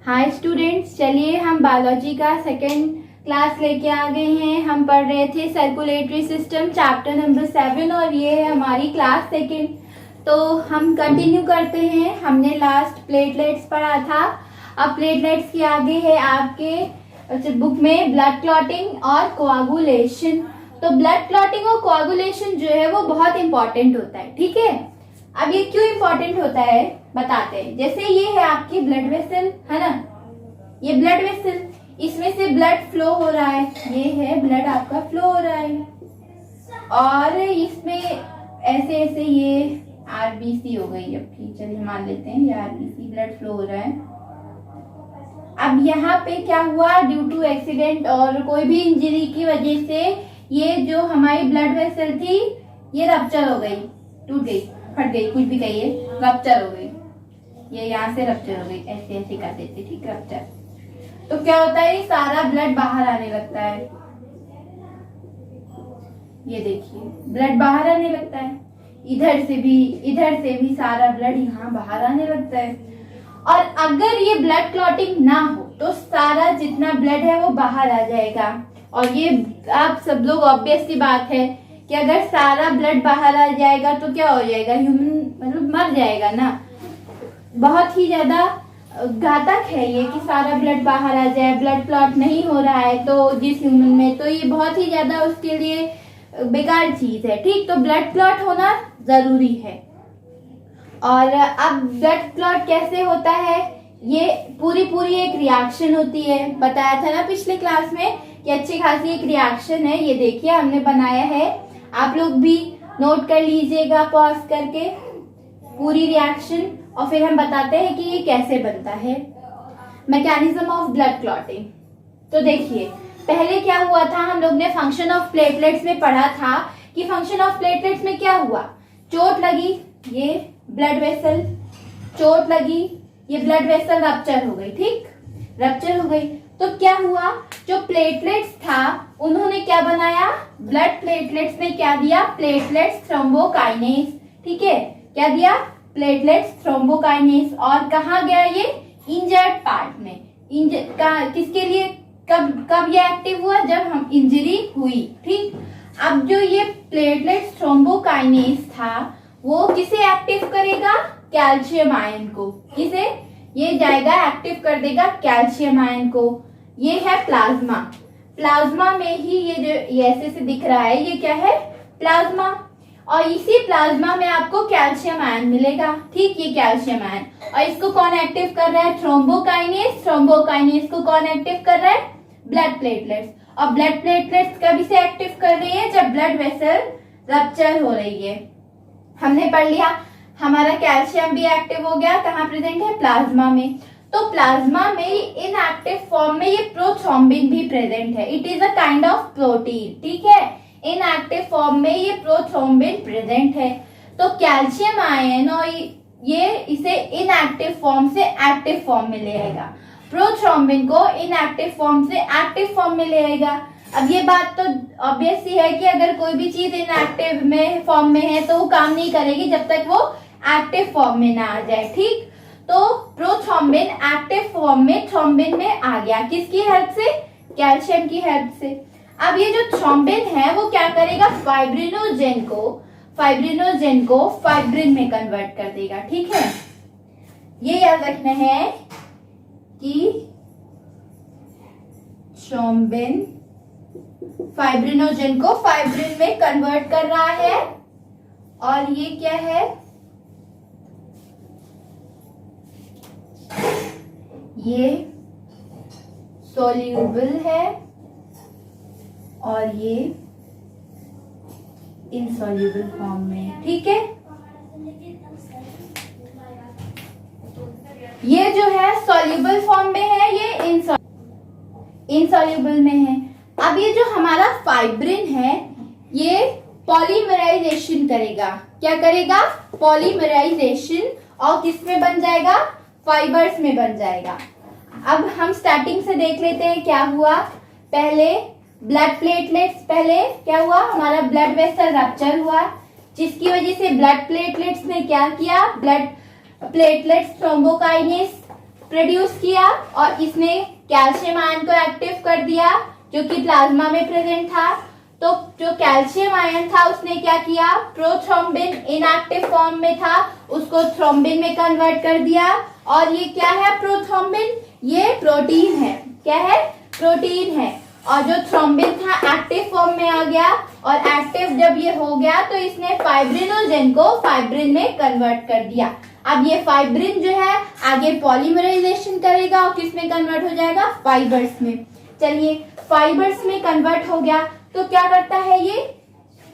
Hi students, चलिए हम biology का सेकेंड क्लास लेके आ गए हैं। हम पढ़ रहे थे सर्कुलेटरी सिस्टम चैप्टर नंबर 7 और ये है हमारी क्लास सेकेंड। तो हम कंटिन्यू करते हैं। हमने लास्ट प्लेटलेट्स पढ़ा था। अब प्लेटलेट्स के आगे है आपके बुक में ब्लड क्लॉटिंग और कोआगुलेशन। तो ब्लड क्लॉटिंग और कोआगुलेशन जो है वो बहुत इंपॉर्टेंट होता है, ठीक है। अब ये क्यों इंपॉर्टेंट होता है बताते हैं। जैसे ये है आपकी ब्लड वेसल, है ना, ये ब्लड वेसल, इसमें से ब्लड फ्लो हो रहा है, ये है ब्लड आपका फ्लो हो रहा है और इसमें ऐसे ऐसे ये आरबीसी हो गई। अब चलिए मान लेते हैं ये आरबीसी ब्लड फ्लो हो रहा है। अब यहाँ पे क्या हुआ, ड्यू टू एक्सीडेंट और कोई भी इंजरी की वजह से ये जो हमारी ब्लड वेसल थी ये रप्चर हो गई, टूट गई, फट गई, कुछ भी कहिए, रप्चर हो गई। ये यहाँ से रप्चर हो गई, ऐसे ऐसे कर देते, ठीक, रप्चर। तो क्या होता है, सारा ब्लड बाहर आने लगता है। ये देखिए ब्लड बाहर आने लगता है, इधर से भी सारा ब्लड यहाँ बाहर आने लगता है। और अगर ये ब्लड क्लॉटिंग ना हो तो सारा जितना ब्लड है वो बाहर आ जाएगा। और ये आप सब लोग ऑब्वियस सी बात है कि अगर सारा ब्लड बाहर आ जाएगा तो क्या हो जाएगा, ह्यूमन मतलब मर जाएगा ना। बहुत ही ज्यादा घातक है ये कि सारा ब्लड बाहर आ जाए, ब्लड क्लॉट नहीं हो रहा है तो जिस ह्यूमन में, तो ये बहुत ही ज्यादा उसके लिए बेकार चीज है, ठीक। तो ब्लड क्लॉट होना जरूरी है। और अब ब्लड क्लॉट कैसे होता है, ये पूरी एक रिएक्शन होती है। बताया था ना पिछले क्लास में कि अच्छी खासी एक रिएक्शन है। ये देखिए हमने बनाया है, आप लोग भी नोट कर लीजिएगा पॉज करके पूरी रिएक्शन, और फिर हम बताते हैं कि ये कैसे बनता है। Mechanism of blood clotting. तो देखिए पहले क्या हुआ था, हम लोग ने फंक्शन ऑफ प्लेटलेट्स में पढ़ा था कि फंक्शन ऑफ प्लेटलेट्स में क्या हुआ, चोट लगी, ये ब्लड वेसल, चोट लगी, ये ब्लड वेसल रप्चर हो गई, ठीक, रप्चर हो गई। तो क्या हुआ, जो प्लेटलेट्स था उन्होंने क्या बनाया, ब्लड प्लेटलेट्स ने क्या दिया, प्लेटलेट्स थ्रोम्बोकाइनेस, ठीक है, क्या दिया, प्लेटलेट्स थ्रोम्बोकाइनेस। और कहाँ गया ये, इंजर्ड पार्ट में, किसके लिए, कब ये एक्टिव हुआ, जब हम इंजरी हुई, ठीक। अब जो ये प्लेटलेट्स थ्रोम्बोकाइनेस था वो किसे एक्टिव करेगा, कैल्शियम आयन को, किसे, ये जाएगा एक्टिव कर देगा कैल्शियम आयन को। ये है प्लाज्मा, प्लाज्मा में ही ये जो ये ऐसे से दिख रहा है ये क्या है, प्लाज्मा। और इसी प्लाज्मा में आपको कैल्शियम आयन मिलेगा, ठीक, ये कैल्शियम आयन। और इसको कौन एक्टिव कर रहा है, थ्रोम्बोकाइनेस। थ्रोम्बोकाइनेस को कौन एक्टिव कर रहा है, ब्लड प्लेटलेट्स। और ब्लड प्लेटलेट्स कभी से एक्टिव कर रही है, जब ब्लड वेसल रप्चर हो रही है। हमने पढ़ लिया हमारा कैल्शियम भी एक्टिव हो गया, कहाँ प्रेजेंट है, प्लाज्मा में। तो प्लाज्मा में इनएक्टिव फॉर्म में ये प्रोथ्रोम्बिन भी प्रेजेंट है। It is a kind of protein, ठीक है। इनएक्टिव फॉर्म में ये प्रोथ्रोम्बिन प्रेजेंट है। तो कैल्शियम आयन और ये इसे इनएक्टिव फॉर्म से एक्टिव फॉर्म में ले आएगा, प्रोथ्रोम्बिन को इनएक्टिव फॉर्म से एक्टिव फॉर्म में ले आएगा। अब ये बात तो ऑब्वियस ही है कि अगर कोई भी चीज इनएक्टिव में फॉर्म में है तो वो काम नहीं करेगी जब तक वो एक्टिव फॉर्म में ना आ जाए, ठीक। तो प्रोथ्रोम्बिन एक्टिव फॉर्म में थ्रोम्बिन में आ गया, किसकी हेल्प से, कैल्शियम की हेल्प से। अब ये जो थ्रोम्बिन है वो क्या करेगा, फाइब्रिनोजेन को फाइब्रिन में कन्वर्ट कर देगा, ठीक है। ये याद रखना है कि थ्रोम्बिन फाइब्रिनोजेन को फाइब्रिन में कन्वर्ट कर रहा है। और ये क्या है, ये सोल्यूबल है और ये इनसोल्यूबल फॉर्म में, ठीक है। ये जो है सोल्यूबल फॉर्म में है, ये इनसोल्यूबल में है। अब ये जो हमारा फाइब्रिन है ये पॉलीमराइजेशन करेगा, क्या करेगा, पॉलीमराइजेशन, और किस में बन जाएगा, फाइबर्स में बन जाएगा। अब हम स्टार्टिंग से देख लेते हैं क्या हुआ। पहले ब्लड प्लेटलेट्स, पहले क्या हुआ, हमारा ब्लड वेसल रप्चर हुआ, जिसकी वजह से ब्लड प्लेटलेट्स ने क्या किया, ब्लड प्लेटलेट्स थ्रोम्बोकाइनेस प्रोड्यूस किया और इसने कैल्शियम आयन को एक्टिव कर दिया जो कि प्लाज्मा में प्रेजेंट था। तो जो कैल्शियम आयन था उसने क्या किया, प्रोथ्रोम्बिन इनएक्टिव फॉर्म में था उसको थ्रोम्बिन में कन्वर्ट कर दिया। और ये क्या है, प्रोथ्रोम्बिन, ये प्रोटीन है। क्या है, प्रोटीन है। और जो थ्रोम्बिन था एक्टिव फॉर्म में आ गया और एक्टिव जब ये हो गया तो इसने फाइब्रिनोजेन को फाइब्रिन में कन्वर्ट कर दिया। अब ये फाइब्रिन जो है आगे पॉलीमराइजेशन करेगा और किस में कन्वर्ट हो जाएगा, फाइबर्स में। चलिए, फाइबर्स में कन्वर्ट हो गया तो क्या करता है,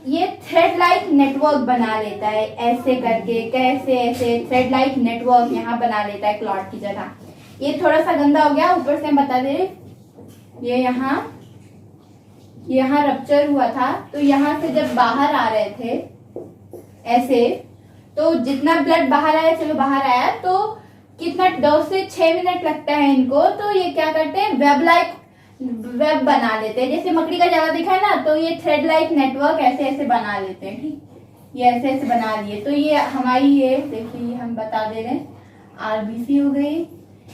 ये थ्रेड लाइक नेटवर्क बना लेता है ऐसे करके, कैसे ऐसे थ्रेड लाइक नेटवर्क यहाँ बना लेता है क्लॉट की जगह। ये थोड़ा सा गंदा हो गया, ऊपर से हम बता दे, ये यहाँ रप्चर हुआ था तो यहाँ से जब बाहर आ रहे थे ऐसे, तो जितना ब्लड बाहर आया, चलो बाहर आया तो कितना 2 से 6 मिनट लगता है इनको। तो ये क्या करते हैं, वेब बना लेते हैं, जैसे मकड़ी का जाला दिखा है ना, तो ये थ्रेड लाइक नेटवर्क ऐसे ऐसे बना लेते हैं। ठीक, ये ऐसे ऐसे बना लिए। तो ये हमारी, ये देखिए हम बता दे रहे हैं, आरबीसी हो गई,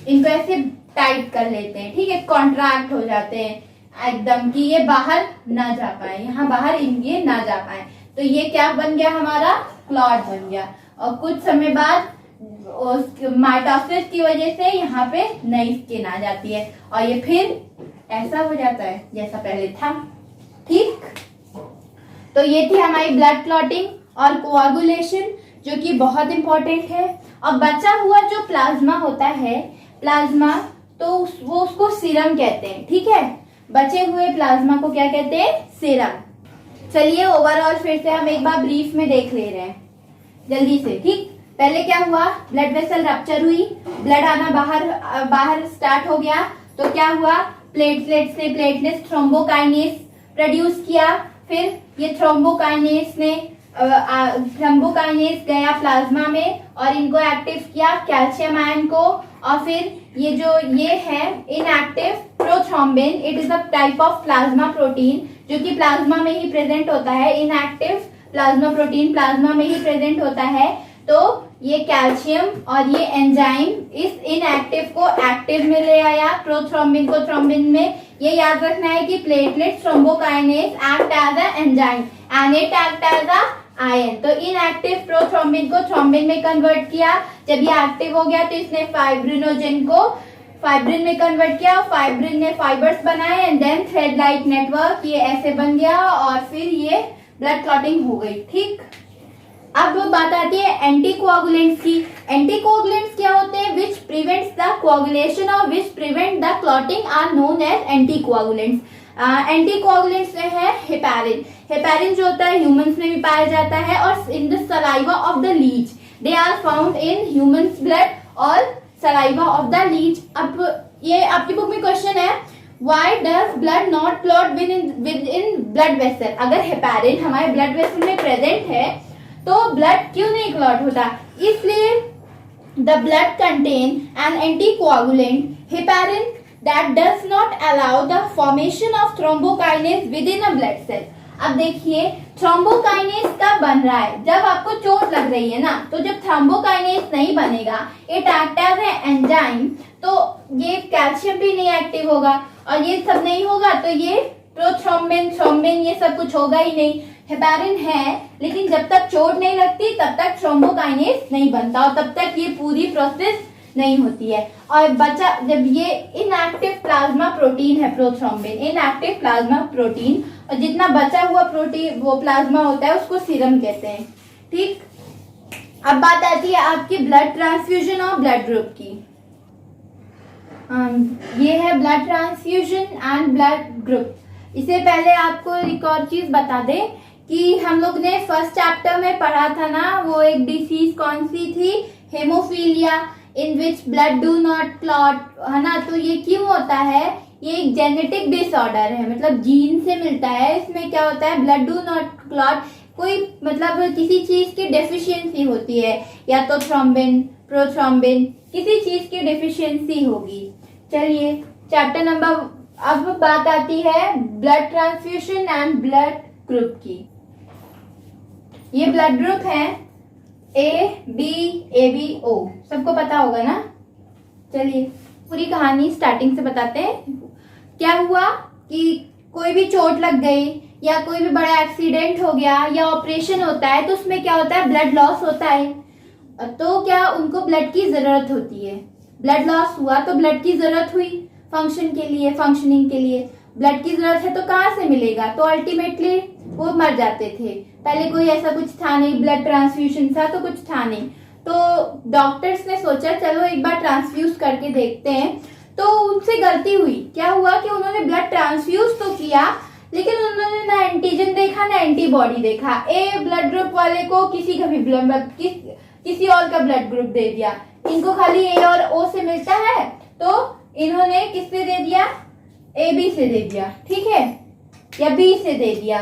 इनको ऐसे टाइट कर लेते हैं। ठीक है, कॉन्ट्रैक्ट हो जाते हैं एकदम कि ये बाहर ना जा पाए, यहाँ बाहर ये ना जा पाए। तो ये क्या बन गया, हमारा क्लॉट बन गया। और कुछ समय बाद माइटोसिस की वजह से यहाँ पे नई स्किन आ जाती है और ये फिर ऐसा हो जाता है जैसा पहले था। ठीक, तो ये थी हमारी ब्लड क्लॉटिंग और कोआगुलेशन जो कि बहुत इंपॉर्टेंट है। और बचा हुआ जो प्लाज्मा होता है, प्लाज्मा, तो वो उसको सीरम कहते हैं। ठीक है, बचे हुए प्लाज्मा को क्या कहते हैं, सीरम। चलिए ओवरऑल फिर से हम एक बार ब्रीफ में देख ले रहे हैं जल्दी से। ठीक, पहले क्या हुआ, ब्लड वेसल रप्चर हुई, ब्लड आना बाहर स्टार्ट हो गया। तो क्या हुआ, प्लेटलेट्स ने प्लेटलेट्स थ्रोम्बोकाइनेस प्रोड्यूस किया। फिर ये थ्रोम्बोकाइनेस गया प्लाज्मा में और इनको एक्टिव किया कैल्शियम आयन को। और फिर ये है inactive prothrombin, it is a type of plasma protein जो कि प्लाज्मा में ही प्रेजेंट होता है। इनएक्टिव प्लाज्मा प्रोटीन प्लाज्मा में ही प्रेजेंट होता है। तो ये कैल्शियम और ये एंजाइम इस इनएक्टिव को एक्टिव में ले आया, प्रोथ्रोम्बिन को थ्रोम्बिन में। ये याद रखना है कि platelet thrombokinase act as a enzyme and it act as a ion. तो इनएक्टिव प्रोथ्रोम्बिन को थ्रोम्बिन में कन्वर्ट किया। जब ये एक्टिव हो गया तो इसने फाइब्रिनोजेन को फाइब्रिन में कन्वर्ट किया और फाइब्रिन ने फाइबर्स बनाए and then thread like network, ये ऐसे बन गया और फिर ये ब्लड क्लॉटिंग हो गई। ठीक, अब बात आती है एंटीकोआगुलेंट्स की। एंटीकोआगुलेंट्स क्या होते हैं, विच प्रिवेंट्स द कोआगुलेशन और which prevent the clotting are known as anticoagulants. Anticoagulants में है हेपारिन। हेपारिन जो होता है ह्यूमंस में भी पाया जाता है और in the saliva of the leech, they are found in humans blood और सलाइवा ऑफ द लीच। अब ये आपकी बुक में क्वेश्चन है, Why does blood not clot within blood vessel? अगर हेपारिन हमारे ब्लड वेसल में प्रेजेंट है तो ब्लड क्यों नहीं क्लॉट होता? इसलिए the blood contain an anticoagulant heparin that does not allow the formation of thrombokinase within a blood cell. अब देखिए थ्रोम्बोकाइनेस कब बन रहा है, जब आपको चोट लग रही है ना। तो जब थ्रोम्बोकाइनेस नहीं बनेगा, इट एक्ट एज एंजाइम, तो ये कैल्शियम भी नहीं एक्टिव होगा और ये सब नहीं होगा तो ये प्रोथ्रोम्बिन थ्रोम्बिन ये सब कुछ होगा ही नहीं। हेपारिन है लेकिन जब तक चोट नहीं लगती तब तक थ्रोम्बोकाइनेस नहीं बनता और तब तक ये पूरी प्रोसेस नहीं होती है। और बचा जब ये इनएक्टिव प्लाज्मा प्रोटीन है प्रोथ्रोम्बिन, इनएक्टिव प्लाज्मा प्रोटीन, और जितना बचा हुआ प्रोटीन वो प्लाज्मा होता है उसको सीरम कहते हैं। ठीक, अब बात आती है आपकी ब्लड ट्रांसफ्यूजन और ब्लड ग्रुप की। ये है blood transfusion and blood group. इससे पहले आपको एक और चीज बता दें कि हम लोग ने फर्स्ट चैप्टर में पढ़ा था ना, वो एक डिसीज कौन सी थी, haemophilia, in which blood do not clot, है ना। तो ये क्यों होता है, ये एक जेनेटिक डिसऑर्डर है, मतलब जीन से मिलता है। इसमें क्या होता है, ब्लड डू नॉट क्लॉट, कोई मतलब किसी चीज की डेफिशिएंसी होती है, या तो थ्रोम्बिन प्रोथ्रोम्बिन किसी चीज की डेफिशिएंसी होगी। चलिए चैप्टर नंबर, अब बात आती है blood transfusion and blood group की। ये ब्लड ग्रुप है ए बी ओ, सबको पता होगा ना। चलिए पूरी कहानी स्टार्टिंग से बताते हैं। क्या हुआ कि कोई भी चोट लग गई या कोई भी बड़ा एक्सीडेंट हो गया या ऑपरेशन होता है तो उसमें क्या होता है, ब्लड लॉस होता है। तो क्या उनको ब्लड की जरूरत होती है। ब्लड लॉस हुआ तो ब्लड की जरूरत हुई फंक्शनिंग के लिए। ब्लड की जरूरत है तो कहाँ से मिलेगा, तो अल्टीमेटली वो मर जाते थे। पहले कोई ऐसा कुछ था नहीं, ब्लड ट्रांसफ्यूजन था तो कुछ था नहीं। तो डॉक्टर्स ने सोचा चलो एक बार ट्रांसफ्यूज करके देखते हैं। तो उनसे गलती हुई। क्या हुआ कि उन्होंने ब्लड ट्रांसफ्यूज तो किया लेकिन उन्होंने ना एंटीजन देखा ना एंटीबॉडी देखा। ए ब्लड ग्रुप वाले को किसी का भी किसी और का ब्लड ग्रुप दे दिया। इनको खाली ए और ओ से मिलता है तो इन्होंने किससे दे दिया, ए बी से दे दिया, ठीक है, या बी से दे दिया।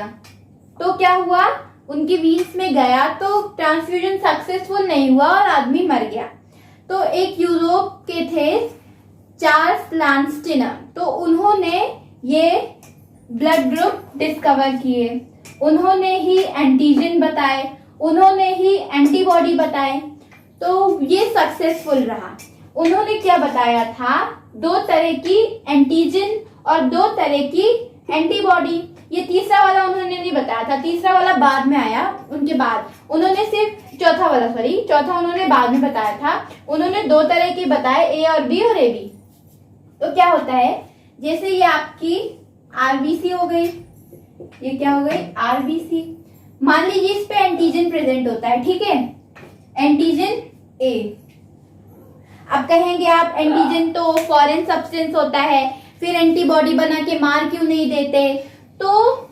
तो क्या हुआ, उनकी वीन्स में गया तो ट्रांसफ्यूजन सक्सेसफुल नहीं हुआ और आदमी मर गया। तो एक यूरोप के थे चार्ल्स लांस्टिनर, तो उन्होंने ये ब्लड ग्रुप डिस्कवर किए। उन्होंने ही एंटीजन बताए, उन्होंने ही एंटीबॉडी बताए, तो ये सक्सेसफुल रहा। उन्होंने क्या बताया था, 2 तरह की एंटीजन और 2 तरह की एंटीबॉडी। ये तीसरा वाला उन्होंने नहीं बताया था, तीसरा वाला बाद में आया उनके बाद। उन्होंने सिर्फ चौथा उन्होंने बाद में बताया था। उन्होंने 2 तरह के बताए, ए और बी और ए बी। तो क्या होता है, जैसे ये आपकी आरबीसी हो गई, ये क्या हो गई आरबीसी। मान लीजिए इस पे एंटीजन प्रेजेंट होता है, ठीक है, एंटीजन ए। अब कहेंगे आप एंटीजन तो फॉरेन सब्सटेंस होता है, फिर एंटीबॉडी बना के मार क्यों नहीं देते। तो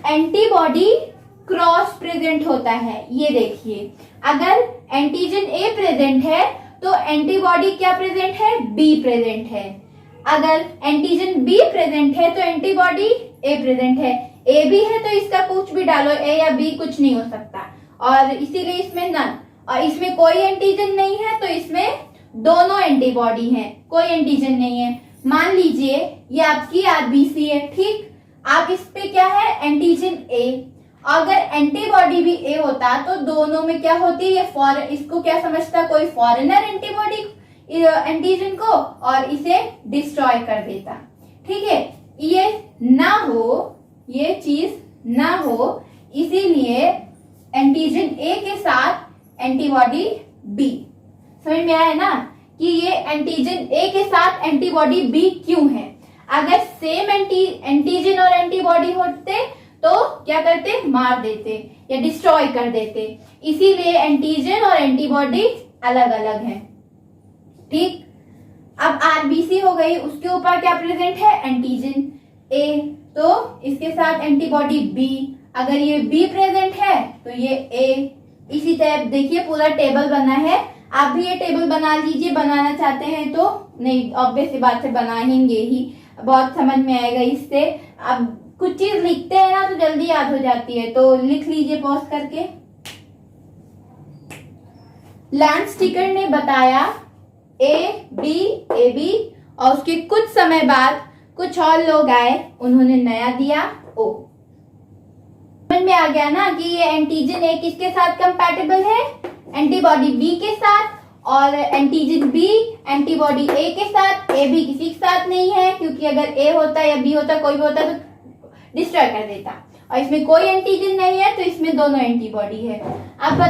एंटीबॉडी क्रॉस प्रेजेंट होता है। ये देखिए, अगर एंटीजन ए प्रेजेंट है तो एंटीबॉडी क्या प्रेजेंट है, बी प्रेजेंट है। अगर एंटीजन बी प्रेजेंट है तो एंटीबॉडी ए प्रेजेंट है। ए बी है तो इसका कुछ भी डालो, ए या बी कुछ नहीं हो सकता, और इसीलिए इसमें नन। और इसमें कोई एंटीजन नहीं है तो इसमें दोनों एंटीबॉडी हैं, कोई एंटीजन नहीं है। मान लीजिए ये आपकी आरबीसी है, ठीक, आप इस पे क्या है एंटीजन ए। अगर एंटीबॉडी भी ए होता तो दोनों में क्या होती है, ये इसको क्या समझता, कोई फॉरेनर एंटीबॉडी एंटीजन को, और इसे डिस्ट्रॉय कर देता, ठीक है। ये ना हो, ये चीज ना हो, इसीलिए एंटीजन ए के साथ एंटीबॉडी बी। समझ में आया ना कि ये एंटीजन ए के साथ एंटीबॉडी बी क्यों है। अगर सेम एंटीजन और एंटीबॉडी होते तो क्या करते, मार देते या डिस्ट्रॉय कर देते। इसीलिए एंटीजन और एंटीबॉडी अलग अलग हैं, ठीक। अब आरबीसी हो गई, उसके ऊपर क्या प्रेजेंट है, एंटीजन ए, तो इसके साथ एंटीबॉडी बी। अगर ये बी प्रेजेंट है तो ये ए। इसी तरह देखिए पूरा टेबल बना है। आप भी ये टेबल बना लीजिए, बनाना चाहते हैं तो। नहीं, ऑब्वियस सी बात है, बनाएंगे ही, बहुत समझ में आएगा इससे। अब कुछ चीज लिखते हैं ना तो जल्दी याद हो जाती है, तो लिख लीजिए पॉज करके। लांस्टिकर ने बताया ए बी, और उसके कुछ समय बाद कुछ और लोग आए, उन्होंने नया दिया ओ। समझ में आ गया ना कि ये एंटीजन ए किसके साथ कंपैटिबल है, एंटीबॉडी बी के साथ, और एंटीजन बी एंटीबॉडी ए के साथ। ए बी किसी के साथ नहीं है, क्योंकि अगर ए होता या बी होता, कोई भी होता तो डिस्ट्रॉय कर देता, और इसमें कोई एंटीजन नहीं है तो इसमें दोनों एंटीबॉडी है। अब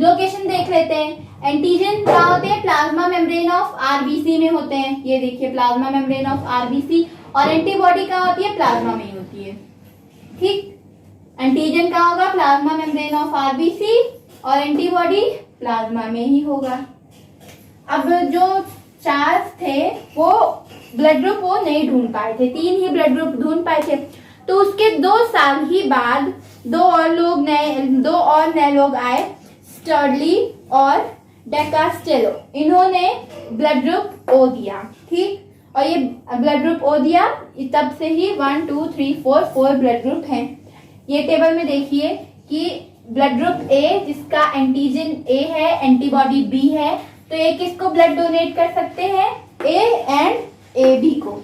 लोकेशन देख लेते हैं। एंटीजन कहाँ होते हैं, प्लाज्मा मेम्ब्रेन ऑफ आरबीसी में होते हैं। ये देखिए प्लाज्मा मेम्ब्रेन ऑफ आरबीसी। और एंटीबॉडी कहाँ होती है, प्लाज्मा में ही होती है, ठीक। एंटीजन कहाँ होगा, प्लाज्मा मेम्ब्रेन ऑफ आरबीसी, और एंटीबॉडी प्लाज्मा में ही होगा। अब जो चार्ल्स थे वो ब्लड ग्रुप वो नहीं ढूंढ पाए थे, 3 ही ब्लड ग्रुप ढूंढ पाए थे। तो उसके 2 साल ही बाद 2 और नए लोग आए, स्टर्डली और डेकास्टेलो। इन्होंने ब्लड ग्रुप ओ दिया, ठीक। और ये ब्लड ग्रुप ओ दिया, तब से ही 1 2 3 4 ब्लड ग्रुप हैं। ये टेबल में देखिए कि ब्लड ग्रुप ए जिसका एंटीजन ए है, एंटीबॉडी बी है, तो ये किसको ब्लड डोनेट कर सकते हैं, ए एंड ए बी को,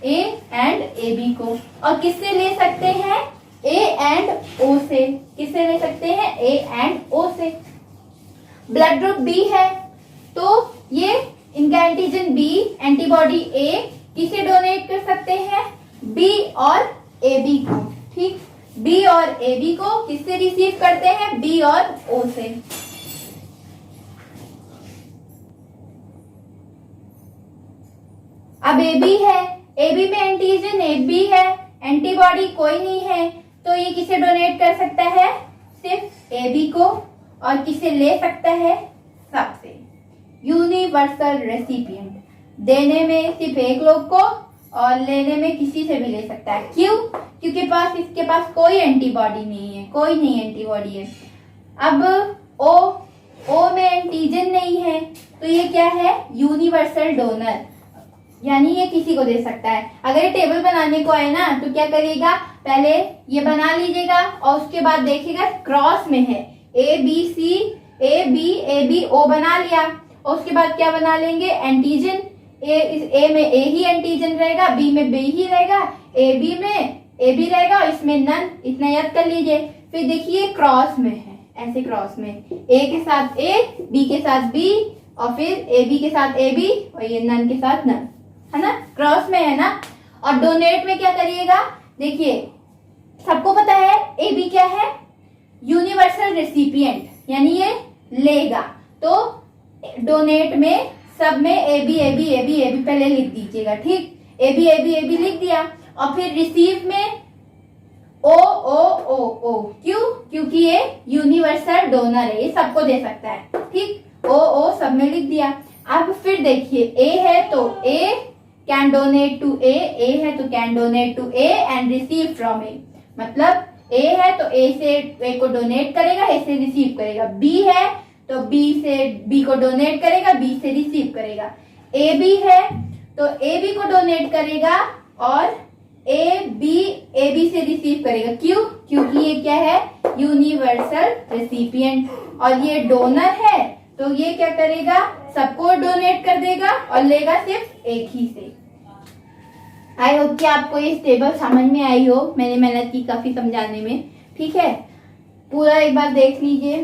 ए एंड ए बी को। और किससे ले सकते हैं, ए एंड ओ से। किससे ले सकते हैं, ए एंड ओ से। ब्लड ग्रुप बी है तो ये इनका एंटीजन बी, एंटीबॉडी ए किसे डोनेट कर सकते हैं? बी और ए बी को। ठीक, बी और ए बी को किससे रिसीव करते हैं? बी और ओ से। अब ए बी है, ए बी में एंटीजन ए बी है, एंटीबॉडी कोई नहीं है, तो ये किसे डोनेट कर सकता है? सिर्फ ए बी को। और किसे ले सकता है? सबसे। यूनिवर्सल रेसिपिएंट, देने में सिर्फ एक लोग को और लेने में किसी से भी ले सकता है। क्यों? क्योंकि इसके पास कोई एंटीबॉडी नहीं है, कोई नहीं एंटीबॉडी है। अब ओ में एंटीजन नहीं है, तो ये क्या है? यूनिवर्सल डोनर, यानी ये किसी को दे सकता है। अगर ये टेबल बनाने को आए ना, तो क्या करेगा? पहले ये बना लीजिएगा और उसके बाद देखिएगा क्रॉस में है A B C, A B O बना लिया, और उसके बाद क्या बना लेंगे? एंटीजन। ए में ए ही एंटीजन रहेगा, बी में बी ही रहेगा, ए बी में ए बी रहेगा और इसमें नन। इतना याद कर लीजिए। फिर देखिए क्रॉस में है, ऐसे क्रॉस में ए के साथ ए, बी के साथ बी, और फिर ए बी के साथ ए बी, और ये नन के साथ नन, है ना? क्रॉस में है ना। और डोनेट में क्या करिएगा? देखिए सबको पता है ए बी क्या है? यूनिवर्सल रेसिपिएंट, यानी ये लेगा। तो डोनेट में सब में ए बी पहले लिख दीजिएगा। ठीक, ए बी लिख दिया। और फिर रिसीव में ओ। क्यों? क्योंकि ये यूनिवर्सल डोनर है, ये सबको दे सकता है। ठीक, ओ सब में लिख दिया। अब फिर देखिए ए है तो A can donate to A है तो can donate to A and receive from A. मतलब ए है तो ए से ए को डोनेट करेगा, ए से रिसीव करेगा। बी है तो बी से बी को डोनेट करेगा, बी से रिसीव करेगा। ए बी है तो ए बी को डोनेट करेगा और ए बी से रिसीव करेगा। क्यों? क्योंकि ये क्या है? Universal recipient. और ये डोनर है तो ये क्या करेगा? सबको डोनेट कर देगा और लेगा सिर्फ एक ही से। आई होप कि आपको ये टेबल समझ में आई हो। मैंने मेहनत की काफी समझाने में। ठीक है, पूरा एक बार देख लीजिए।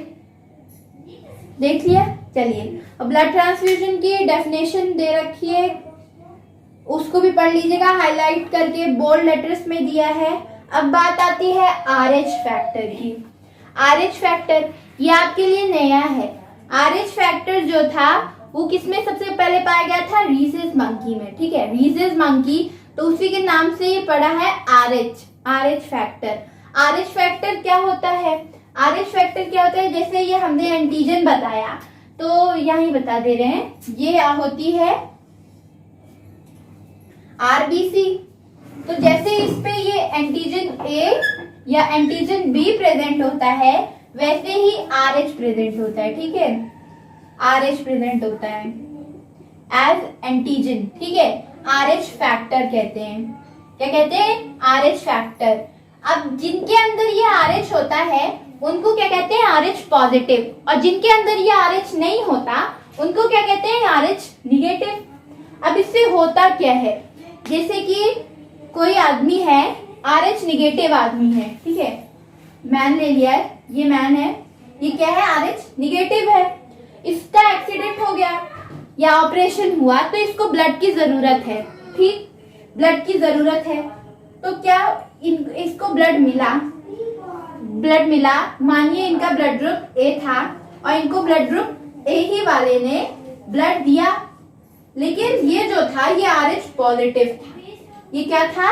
देख लिया? चलिए, अब ब्लड ट्रांसफ्यूजन की डेफिनेशन दे रखी है, उसको भी पढ़ लीजिएगा, हाईलाइट करके बोल्ड लेटर्स में दिया है। अब बात आती है RH फैक्टर की। RH फैक्टर ये आपके लिए नया है। RH फैक्टर जो था वो किसमें सबसे पहले पाया गया था? रीजेस मंकी में। ठीक है, रीजेस मंकी, तो उसी के नाम से ये पड़ा है RH फैक्टर। RH फैक्टर क्या होता है? RH फैक्टर क्या होता है? जैसे ये हमने एंटीजन बताया, तो यही बता दे रहे हैं, ये होती है RBC। तो जैसे इस पे ये एंटीजन A या एंटीजन B प्रेजेंट होता है, वैसे ही RH प्रेजेंट होता है। ठीक है, RH प्रेजेंट होता है एज एंटीजन। ठीक है, RH फैक्टर कहते हैं। क्या कहते हैं? RH factor. अब जिनके अंदर ये RH होता है उनको क्या कहते हैं? RH positive. और जिनके अंदर ये RH नहीं होता उनको क्या कहते हैं? RH negative. अब इससे होता क्या है? जैसे कि कोई आदमी है, RH निगेटिव आदमी है। ठीक है, मैन ले लिया है, ये मैन है, ये क्या है? RH निगेटिव है। इसका एक्सीडेंट हो गया या ऑपरेशन हुआ तो इसको ब्लड की जरूरत है। ठीक, ब्लड की जरूरत है, तो क्या इसको ब्लड मिला। मानिए इनका ब्लड ग्रुप A था और इनको ब्लड ग्रुप A ही वाले ने ब्लड दिया, लेकिन ये जो था ये RH पॉजिटिव था। ये क्या था?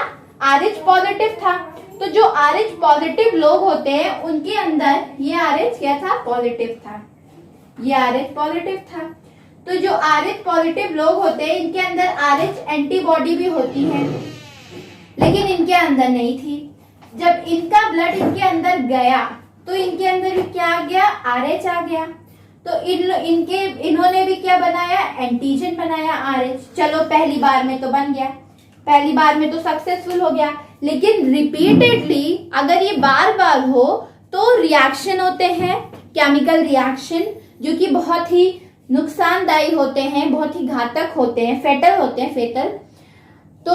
RH पॉजिटिव था। तो जो RH पॉजिटिव लोग होते हैं उनके अंदर ये RH क्या था? पॉजिटिव था। ये RH पॉजिटिव था। तो जो RH पॉजिटिव लोग होते हैं इनके अंदर RH एंटीबॉडी भी होती है, लेकिन इनके अंदर नहीं थी। जब इनका ब्लड इनके अंदर गया तो इनके अंदर भी क्या आ गया? RH आ गया। तो इन्होंने भी क्या बनाया? एंटीजन बनाया RH। चलो पहली बार में तो बन गया, पहली बार में तो सक्सेसफुल हो गया, लेकिन रिपीटेडली अगर ये बार बार हो तो रिएक्शन होते हैं, केमिकल रिएक्शन, जो कि बहुत ही नुकसानदायी होते हैं, बहुत ही घातक होते हैं, फेटल। तो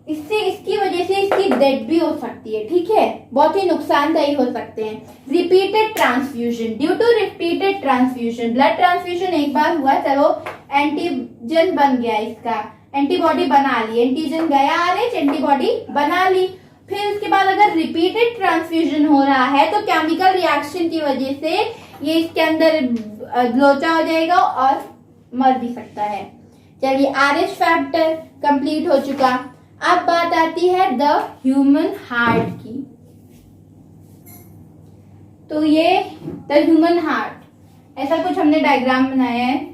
इसकी वजह से इसकी डेथ भी हो सकती है। ठीक है, बहुत ही नुकसानदायी हो सकते हैं। Repeated transfusion, due to repeated transfusion, blood transfusion एक बार हुआ, चलो एंटीजन बन गया, इसका एंटीबॉडी बना ली, एंटीजन गया आरएच, एंटीबॉडी बना ली। फिर उसके बाद अगर रिपीटेड ट्रांसफ्यूजन हो रहा है तो केमिकल रिएक्शन की वजह से ये इसके अंदर लोचा हो जाएगा और मर भी सकता है। चलिए, आरएच फैक्टर कंप्लीट हो चुका। अब बात आती है द ह्यूमन हार्ट की। तो ये द ह्यूमन हार्ट, ऐसा कुछ हमने डायग्राम बनाया है,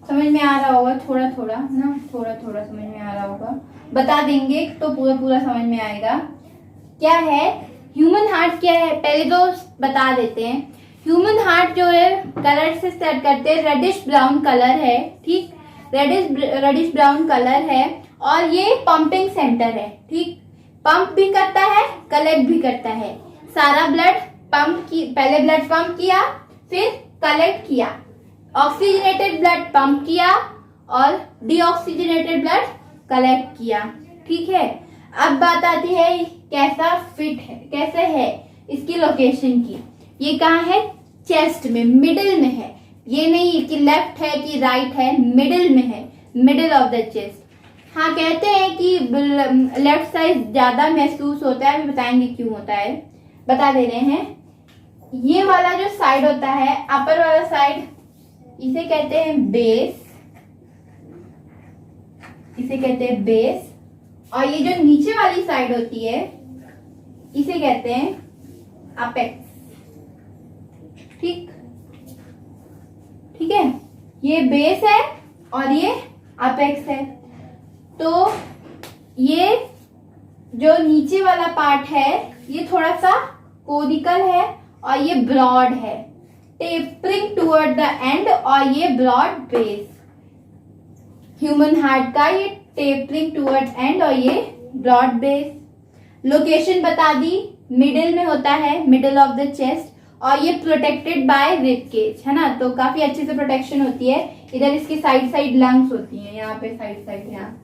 समझ में आ रहा होगा थोड़ा थोड़ा ना, थोड़ा थोड़ा समझ में आ रहा होगा, बता देंगे तो पूरा पूरा समझ में आएगा। क्या है ह्यूमन हार्ट, क्या है पहले तो बता देते हैं। ह्यूमन हार्ट जो है कलर से स्टार्ट करते हैं, रेडिश ब्राउन कलर है, ठीक, रेडिश ब्राउन कलर है और ये पंपिंग सेंटर है, ठीक, पंप भी करता है, कलेक्ट भी करता है। सारा ब्लड पंप की, पहले ब्लड पंप किया, फिर कलेक्ट किया, ऑक्सीजनेटेड ब्लड पंप किया और डीऑक्सीजनेटेड ब्लड कलेक्ट किया, ठीक है। अब बात आती है कैसा फिट है, कैसे है इसकी लोकेशन की। ये कहाँ है, चेस्ट में, मिडिल में है, ये नहीं कि लेफ्ट है कि राइट है, मिडिल में है, मिडिल ऑफ द चेस्ट। हाँ, कहते हैं कि लेफ्ट साइड ज्यादा महसूस होता है, अभी बताएंगे क्यों होता है, बता दे रहे हैं। ये वाला जो साइड होता है, अपर वाला साइड, इसे कहते हैं बेस, इसे कहते हैं बेस, और ये जो नीचे वाली साइड होती है इसे कहते हैं अपेक्स, ठीक, ठीक है। ये बेस है और ये अपेक्स है। तो ये जो नीचे वाला पार्ट है ये थोड़ा सा कोनिकल है और ये ब्रॉड है, टेपरिंग टुवर्ड द एंड, और ये ब्रॉड बेस। ह्यूमन हार्ट का ये टेपरिंग टुवर्ड एंड और ये ब्रॉड बेस। लोकेशन बता दी, मिडिल में होता है, मिडिल ऑफ द चेस्ट, और ये प्रोटेक्टेड बाय रिब केज, है ना, तो काफी अच्छे से प्रोटेक्शन होती है। इधर इसकी साइड साइड लंग्स होती हैं, यहाँ पे साइड साइड, यहाँ,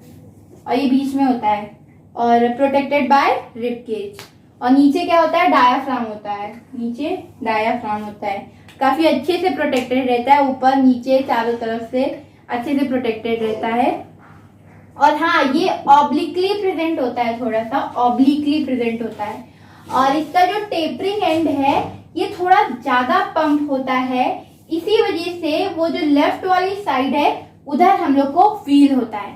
और ये बीच में होता है, और प्रोटेक्टेड बाय रिब केज। और नीचे क्या होता है, डायाफ्राम होता है, नीचे डायाफ्राम होता है, काफी अच्छे से प्रोटेक्टेड रहता है, ऊपर नीचे चारों तरफ से अच्छे से प्रोटेक्टेड रहता है। और हाँ, ये ऑब्लिकली प्रेजेंट होता है, थोड़ा सा ऑब्लिकली प्रेजेंट होता है, और इसका जो टेपरिंग एंड है ये थोड़ा ज्यादा पंप होता है, इसी वजह से वो जो लेफ्ट वाली साइड है उधर हम लोग को फील होता है।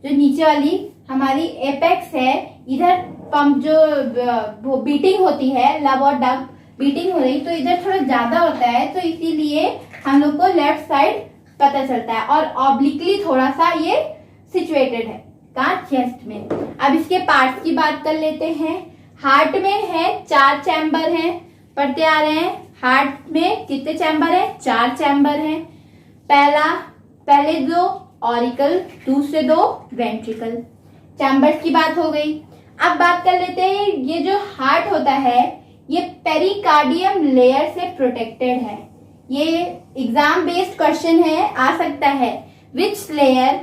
जो नीचे वाली हमारी एपेक्स है, इधर पंप जो बीटिंग होती है, लव और डब बीटिंग हो रही, तो इधर थोड़ा ज्यादा होता है, तो इसीलिए हम लोग को लेफ्ट साइड पता चलता है, और ऑब्लिकली थोड़ा सा ये सिचुएटेड है, कहाँ, चेस्ट में। अब इसके पार्ट्स की बात कर लेते हैं। हार्ट में है 4 चैम्बर हैं, पढ़ते आ रहे हैं। हार्ट में कितने चैम्बर हैं, 4 चैम्बर हैं। पहले 2 ऑरिकल, दूसरे 2 वेंट्रिकल। चैम्बर्स की बात हो गई। अब बात कर लेते हैं, ये जो हार्ट होता है ये पेरिकार्डियम लेयर से प्रोटेक्टेड है। ये एग्जाम बेस्ड क्वेश्चन है, आ सकता है, which layer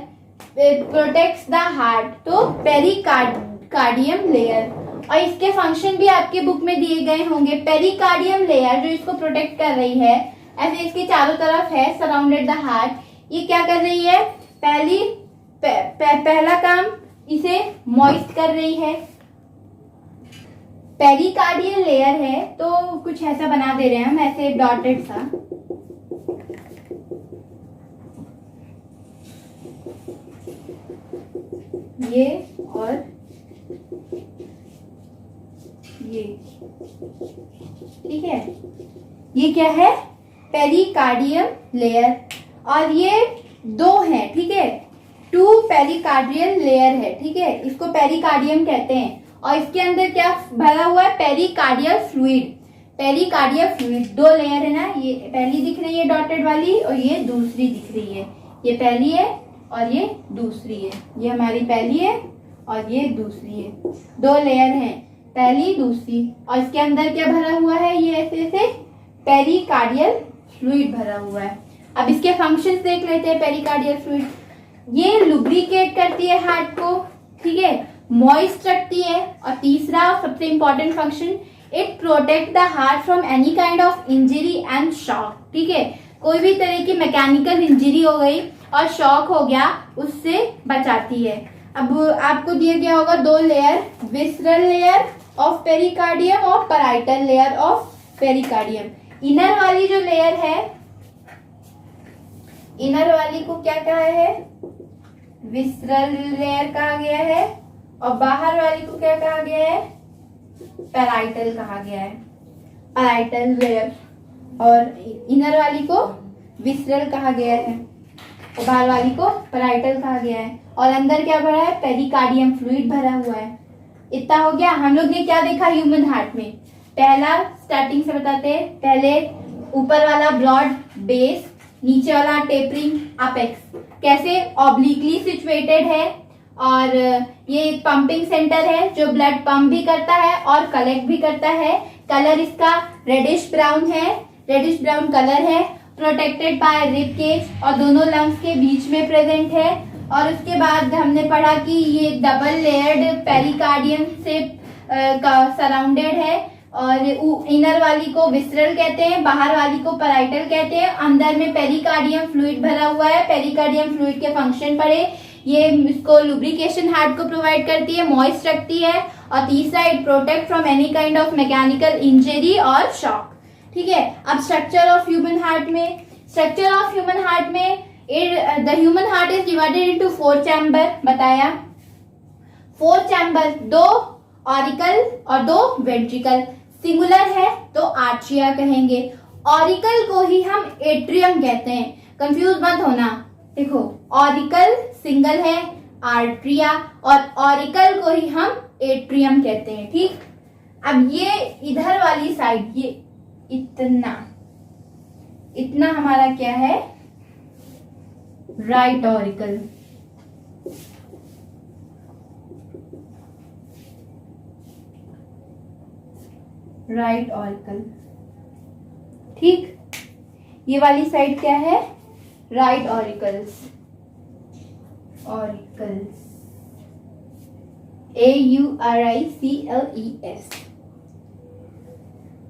protects the heart, तो पेरिकार्डियम लेयर। और इसके फंक्शन भी आपके बुक में दिए गए होंगे। पेरिकार्डियम लेयर जो इसको प्रोटेक्ट कर रही है, ऐसे इसके चारों तरफ है, सराउंडेड द हार्ट, ये क्या कर रही है, पहला काम इसे मॉइस्ट कर रही है। पेरिकार्डियल लेयर है तो कुछ ऐसा बना दे रहे हैं हम, ऐसे डॉटेड सा, ये और ये, ठीक है। ये क्या है, पेरिकार्डियम लेयर, और ये 2 है, ठीक है, 2 पेरिकार्डियल लेयर है, ठीक है, इसको पेरिकार्डियम कहते हैं। और इसके अंदर क्या भरा हुआ है, pericardial fluid. Pericardial fluid 2 layer है ना, ये पहली दिख रही है डॉटेड वाली और ये दूसरी दिख रही है। ये पहली है और ये दूसरी है, ये हमारी पहली है और ये दूसरी है, 2 लेयर हैं, पहली दूसरी। और इसके अंदर क्या भरा हुआ है, ये ऐसे पेरिकार्डियल फ्लूइड भरा हुआ है। अब इसके फंक्शंस देख लेते हैं। पेरिकार्डियल फ्लूइड ये लुब्रिकेट करती है हार्ट को, ठीक है, मॉइस्ट रखती है, और तीसरा सबसे important function, it protect the heart from any kind of injury and shock, ठीक है। कोई भी तरह की मैकेनिकल इंजरी हो गई और शॉक हो गया उससे बचाती है। अब आपको दिया गया होगा 2 layer, visceral layer of pericardium और parietal layer of pericardium. Inner वाली जो लेयर है, इनर वाली को क्या कहा है, विसरल लेयर कहा गया है, और बाहर वाली को क्या कहा गया है, पैराइटल कहा गया है, पैराइटल लेयर। और इनर वाली को विसरल कहा गया है और बाहर वाली को पैराइटल कहा गया है। और अंदर क्या भरा है, पेरिकार्डियम फ्लूइड भरा हुआ है। इतना हो गया। हम लोग ने क्या देखा ह्यूमन हार्ट में, पहला स्टार्टिंग से बताते हैं, पहले ऊपर वाला ब्रॉड बेस, नीचे वाला टेपरिंग अपेक्स, कैसे ऑब्लिकली सिचुएटेड है, और ये एक पंपिंग सेंटर है जो ब्लड पंप भी करता है और कलेक्ट भी करता है। कलर इसका रेडिश ब्राउन है, रेडिश ब्राउन कलर है, प्रोटेक्टेड बाय रिब केज और दोनों लंग्स के बीच में प्रेजेंट है। और उसके बाद हमने पढ़ा कि ये डबल लेयर्ड पेरिकार्डियम से सराउंडेड है, और इनर वाली को विसरल कहते हैं, बाहर वाली को पैराइटल कहते हैं। अंदर में पेरिकार्डियम फ्लूइड भरा हुआ है। पेरिकार्डियम फ्लूइड के फंक्शन पढ़े, ये इसको लुब्रिकेशन हार्ट को प्रोवाइड करती है, मॉइस्ट रखती है, और तीसरा it protect from any kind of mechanical injury और शॉक। ठीक है। अब स्ट्रक्चर ऑफ ह्यूमन हार्ट में, स्ट्रक्चर ऑफ ह्यूमन हार्ट में the human heart is divided into 4 chamber, बताया 4 चैम्बर, 2 ऑरिकल और 2 वेंट्रिकल। सिंगुलर है तो आर्चिया कहेंगे। ऑरिकल को ही हम एट्रियम कहते हैं, कंफ्यूज मत होना। देखो ऑरिकल सिंगल है, आर्ट्रिया, और ऑरिकल को ही हम एट्रियम कहते हैं। ठीक। अब ये इधर वाली साइड, ये इतना इतना हमारा क्या है, राइट ऑरिकल। Right auricle. ठीक। ये वाली साइड क्या है, right auricles, auricles AURICLES,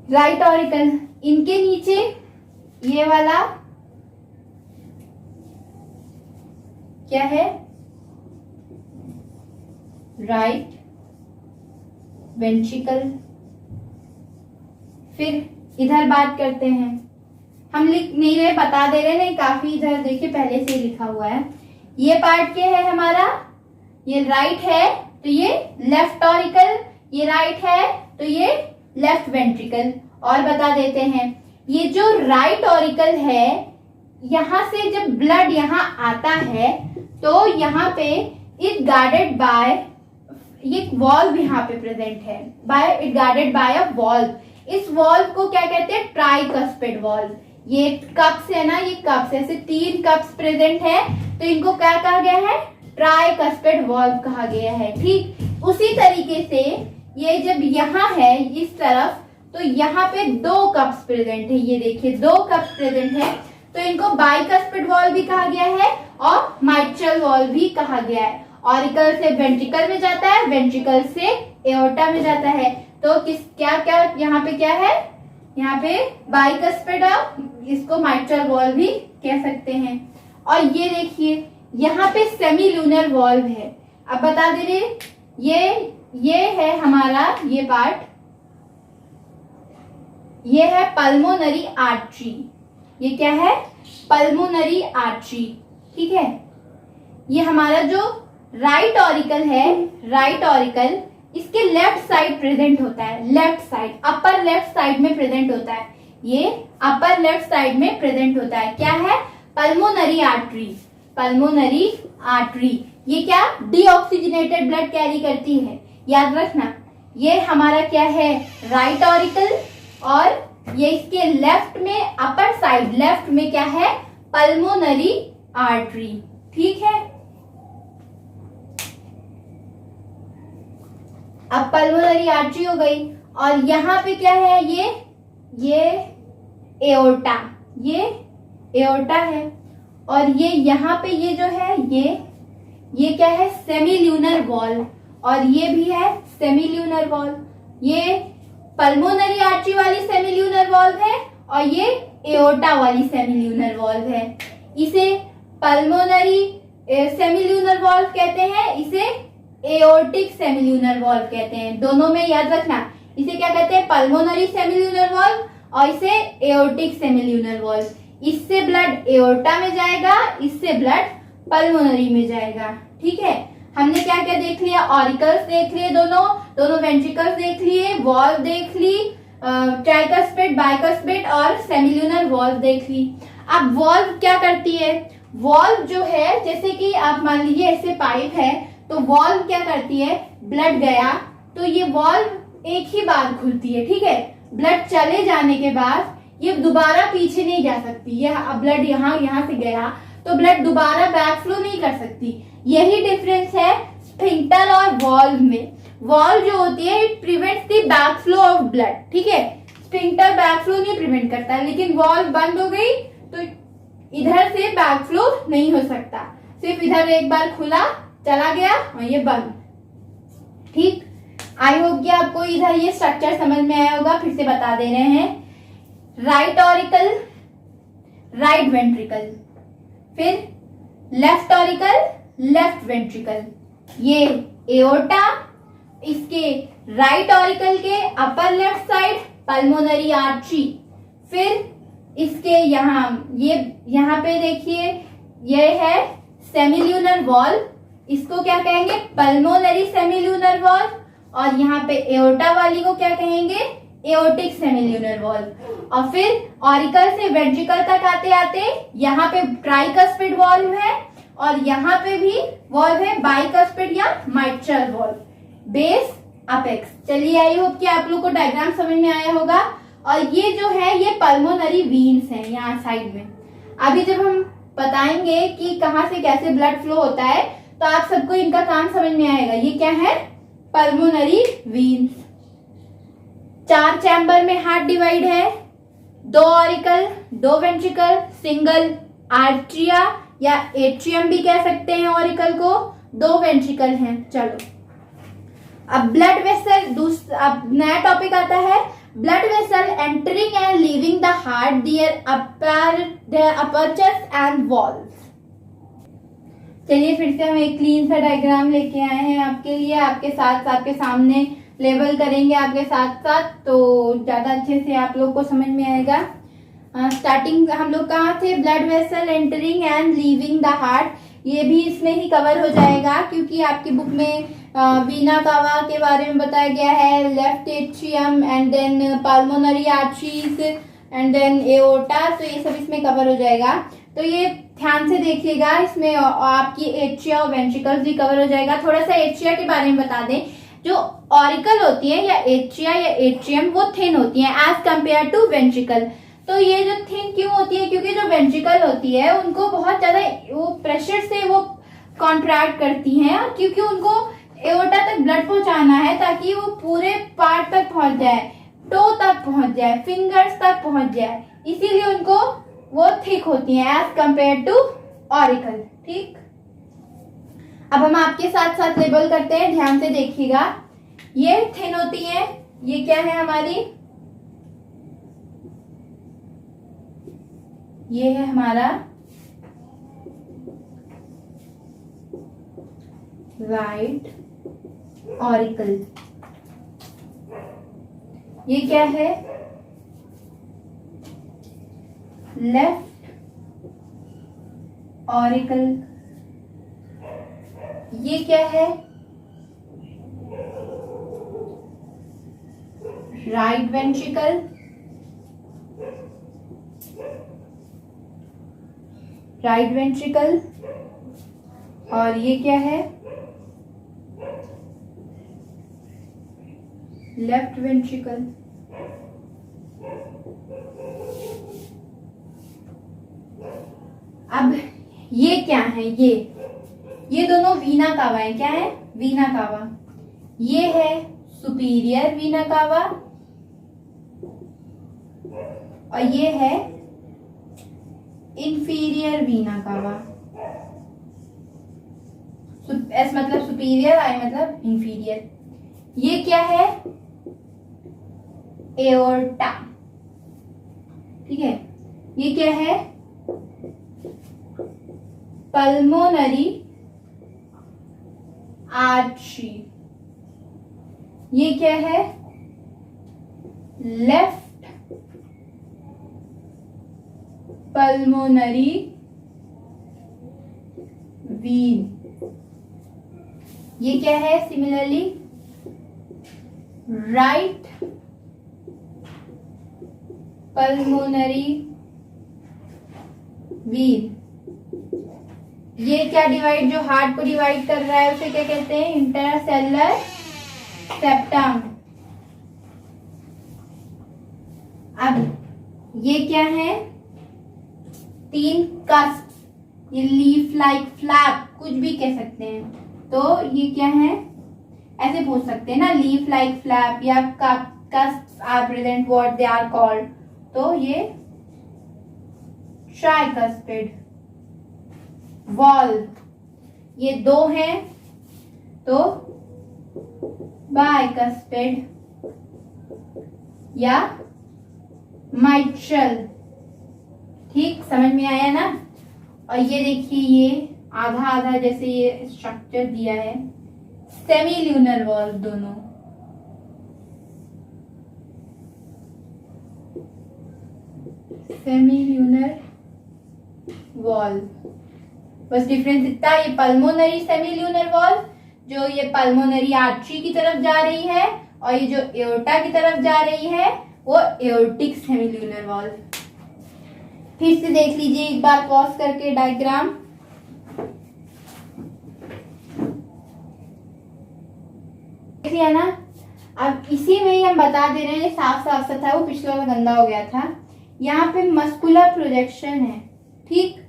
right auricle. इनके नीचे ये वाला क्या है, राइट वेंट्रिकल। फिर इधर बात करते हैं, हम लिख नहीं रहे, बता दे रहे, नहीं काफी इधर देखिए पहले से लिखा हुआ है। ये पार्ट क्या है हमारा, ये राइट है तो ये लेफ्ट ऑरिकल, ये राइट है तो ये लेफ्ट वेंट्रिकल। और बता देते हैं, ये जो राइट ऑरिकल है, यहां से जब ब्लड यहां आता है तो यहाँ पे इट गार्डेड बाय, ये वॉल्व यहाँ पे प्रेजेंट है, by it guarded by a valve. इस वॉल्व को क्या कहते हैं, ट्राइकस्पिड वॉल्व। ये कप्स है ना, ये कप्स, ऐसे 3 कप्स प्रेजेंट है, तो इनको क्या कहा गया है, ट्राइकस्पिड वॉल्व कहा गया है। ठीक। उसी तरीके से ये जब यहाँ है इस तरफ, तो यहाँ पे 2 कप्स प्रेजेंट है, ये देखिए 2 कप्स प्रेजेंट है, तो इनको बाइकस्पिड वॉल्व भी कहा गया है और माइट्रल वॉल्व भी कहा गया है। ऑरिकल से वेंट्रिकल में जाता है, वेंट्रिकल से एओर्टा में जाता है। तो किस क्या क्या यहाँ पे क्या है, यहाँ पे बाइकस्पिड, इसको माइट्रल वॉल्व भी कह सकते हैं। और ये देखिए यहाँ पे सेमी लूनर वॉल्व है। अब बता दे रहे, ये है हमारा ये पार्ट, ये है पल्मोनरी आर्टरी। ये क्या है, पल्मोनरी आर्टरी। ठीक है। ये हमारा जो राइट ऑरिकल है, राइट ऑरिकल इसके लेफ्ट साइड प्रेजेंट होता है, left side, upper left side में प्रेजेंट होता है। ये अपर लेफ्ट साइड में प्रेजेंट होता है। क्या है, पल्मोनरी आर्टरी, पल्मोनरी आर्टरी। ये क्या, डीऑक्सीजनेटेड ब्लड कैरी करती है, याद रखना। ये हमारा क्या है, राइट ऑरिकल, और ये इसके लेफ्ट में, अपर साइड लेफ्ट में क्या है, पल्मोनरी आर्टरी। ठीक है। अब पल्मोनरी आर्टरी हो गई, और यहाँ पे क्या है, ये एओर्टा, ये एओर्टा है, और ये यहाँ पे ये जो है, ये क्या है, सेमील्यूनर वॉल्व, और ये भी है सेमील्यूनर वॉल्व। ये पल्मोनरी आर्टरी वाली सेमील्यूनर वॉल्व है, और ये एओर्टा वाली सेमील्यूनर वॉल्व है। इसे पल्मोनरी सेमिल्यूनर वॉल्व कहते हैं, इसे एओर्टिक सेमिल्यूनर वॉल्व कहते हैं। दोनों में याद रखना, इसे क्या कहते हैं, पल्मोनरी सेमिल्यूनर वॉल्व और इसे एओर्टिक सेमिल्यूनर वॉल्व। इससे ब्लड एओर्टा में जाएगा, इससे ब्लड पल्मोनरी में जाएगा। ठीक है, हमने क्या क्या देख लिया, ऑरिकल्स देख लिए, दोनों वेंट्रिकल्स देख लिए, वॉल्व देख ली, ट्राइकस्पिड, बाइकस्पिड और सेमिल्यूनर वॉल्व देख ली। अब वॉल्व क्या करती है, वॉल्व जो है, जैसे कि आप मान लीजिए ऐसे पाइप है, तो वॉल्व क्या करती है, ब्लड गया तो ये वॉल्व एक ही बार खुलती है। ठीक है, ब्लड चले जाने के बाद ये दोबारा पीछे नहीं जा सकती। ये ब्लड यहाँ से गया तो ब्लड दोबारा बैक फ्लो नहीं कर सकती। यही डिफरेंस है स्फिंक्टर और वॉल्व में। वॉल्व जो होती है it prevents the back flow of blood. ठीक है, स्फिंक्टर बैक फ्लो नहीं प्रिवेंट करता, लेकिन वॉल्व बंद हो गई तो इधर से बैक फ्लो नहीं हो सकता, सिर्फ इधर एक बार खुला चला गया और ये बंद। ठीक, आई होप कि आपको इधर ये स्ट्रक्चर समझ में आया होगा। फिर से बता दे रहे हैं, राइट ऑरिकल, राइट वेंट्रिकल, फिर लेफ्ट ऑरिकल, लेफ्ट वेंट्रिकल, ये एओर्टा, इसके राइट ऑरिकल के upper left side pulmonary artery, फिर इसके यहाँ पे देखिए ये है सेमिल्यूनर वॉल्व, इसको क्या कहेंगे, पल्मोनरी सेमिल्यूनर वॉल्व, और यहाँ पे एओर्टा वाली को क्या कहेंगे, एओर्टिक सेमिल्यूनर वॉल्व। और फिर ऑरिकल से वेंट्रिकल तक आते आते यहाँ पे ट्राइकस्पिड वॉल्व है और यहाँ पे भी वॉल्व है बाइकस्पिड या माइट्रल वॉल्व, बेस अपेक्स। चलिए, आई होप कि आप लोग को डायग्राम समझ में आया होगा। और ये जो है ये पल्मोनरी वीन्स हैं यहाँ साइड में। अभी जब हम बताएंगे कि कहाँ से कैसे ब्लड फ्लो होता है तो आप सबको इनका काम समझ में आएगा। ये क्या है, पल्मोनरी वीन्स। 4 चैम्बर में हार्ट डिवाइड है, 2 ऑरिकल, 2 वेंट्रिकल, सिंगल आर्ट्रिया या एट्रियम भी कह सकते हैं ऑरिकल को, 2 वेंट्रिकल हैं। चलो, अब ब्लड वेसल, अब नया टॉपिक आता है, blood vessel entering and leaving the heart, their apertures and valves. चलिए, फिर से हम एक क्लीन सा डायग्राम लेके आए हैं आपके लिए, आपके साथ आपके सामने लेबल करेंगे आपके साथ साथ, तो ज्यादा अच्छे से आप लोग को समझ में आएगा। स्टार्टिंग हम लोग कहाँ थे, blood vessel entering and leaving the heart, ये भी इसमें ही कवर हो जाएगा क्योंकि आपकी बुक में वीना कावा के बारे में बताया गया है, left atrium and then pulmonary arteries and then aorta, तो ये सब इसमें कवर हो जाएगा। तो ये ध्यान से देखिएगा, इसमें आपकी एट्रिया और वेंट्रिकल्स भी कवर हो जाएगा। थोड़ा सा एट्रिया के बारे में बता दें, जो ऑरिकल होती है या एट्रिया या एट्रियम वो थिन होती है एज कंपेयर टू वेंट्रिकल। तो ये जो थिन क्यों होती है, क्योंकि जो वेंट्रिकल होती है उनको बहुत ज्यादा वो प्रेशर से वो कॉन्ट्रैक्ट करती हैं, क्योंकि उनको एओर्टा तक ब्लड पहुंचाना है ताकि वो पूरे पार्ट तक पहुंच जाए, टो तक पहुंच जाए, फिंगर्स तक पहुंच जाए, इसीलिए उनको वो थिक होती हैं एज कंपेयर टू ऑरिकल। ठीक, अब हम आपके साथ साथ लेबल करते हैं, ध्यान से देखिएगा। ये थिन होती है, ये क्या है हमारी, ये है हमारा राइट ऑरिकल, ये क्या है, लेफ्ट ऑरिकल, ये क्या है, राइट वेंट्रिकल, राइट वेंट्रिकल, और ये क्या है, लेफ्ट वेंट्रिकल। अब ये क्या है, ये दोनों वीना कावा है। क्या है, वीना कावा। ये है सुपीरियर वीना कावा और ये है इंफीरियर वीना कावा। एस मतलब सुपीरियर, आई मतलब इंफीरियर। ये क्या है, एओर्टा। ठीक है, ये क्या है, पल्मोनरी आर्टरी, ये क्या है? लेफ्ट पल्मोनरी वीन, ये क्या है? सिमिलरली राइट पल्मोनरी वीन, ये क्या डिवाइड, जो हार्ट को डिवाइड कर रहा है उसे क्या कहते हैं? Intercellular septum. अब ये क्या है? 3 कस्प, ये लीफ लाइक फ्लैप, कुछ भी कह सकते हैं। तो ये क्या है? ऐसे पूछ सकते हैं ना, लीफ लाइक फ्लैप या cusp are present, what they are called. तो ये ट्राइकस्पिड वॉल्व, ये 2 हैं तो बाइकस्पिड या माइट्रल। ठीक, समझ में आया ना? और ये देखिए, ये आधा आधा जैसे ये स्ट्रक्चर दिया है, सेमील्यूनर वॉल्व दोनों। सेमील्यूनर वॉल्व, बस डिफरेंस इतना, ये पल्मोनरी सेमील्यूनर वॉल्व, जो ये पल्मोनरी आर्टरी की तरफ जा रही है, और ये जो एओर्टा की तरफ जा रही है वो एओर्टिक सेमील्यूनर वॉल्व। फिर से देख लीजिए एक बार पॉज करके डायग्राम। देख लिया ना? अब इसी में ही हम बता दे रहे हैं, साफ साफ सा था, वो पिछला वाला गंदा हो गया था। यहाँ पे मस्कुलर प्रोजेक्शन है, ठीक,